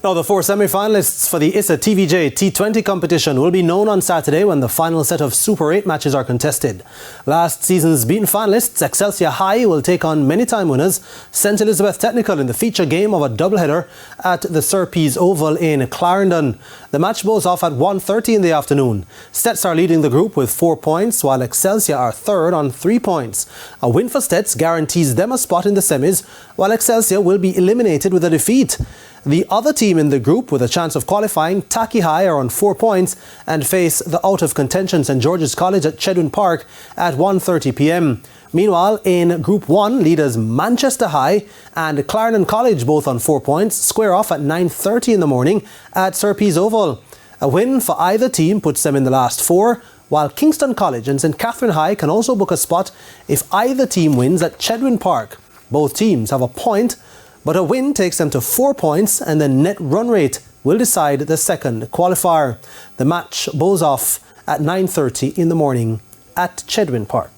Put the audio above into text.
Now, the four semi-finalists for the ISSA TVJ T20 competition will be known on Saturday when the final set of Super 8 matches are contested. Last season's beaten finalists, Excelsior High, will take on many-time winners St. Elizabeth Technical in the feature game of a doubleheader at the Sir Pease Oval in Clarendon. The match goes off at 1:30 in the afternoon. Stets are leading the group with 4 points, while Excelsior are third on 3 points. A win for Stets guarantees them a spot in the semis, while Excelsior will be eliminated with a defeat. The other team in the group with a chance of qualifying, Taki High, are on 4 points and face the out-of-contention St. George's College at Chedwin Park at 1:30 p.m. Meanwhile, in Group 1, leaders Manchester High and Clarendon College, both on 4 points, square off at 9:30 in the morning at Sir Pease Oval. A win for either team puts them in the last 4, while Kingston College and St. Catherine High can also book a spot if either team wins at Chedwin Park. Both teams have a point, but a win takes them to 4 points, and the net run rate will decide the second qualifier. The match goes off at 9:30 in the morning at Chedwin Park.